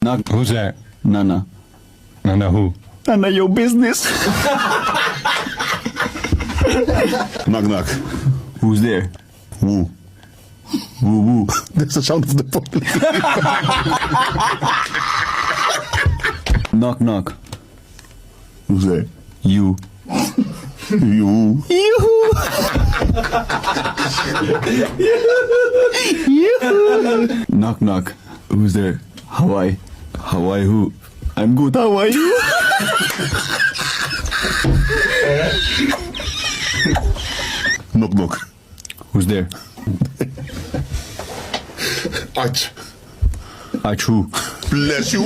Knock. Who's that? Nana. Nana who? Nana, your business. Knock knock. Who's there? Woo. Woo woo. That's the sound of the police. Knock knock. Who's there? You. You. Knock knock. Who's there? Hawaii. Hawaii who? I'm good. How are you? Knock knock. Who's there? Aç. Achu. Bless you.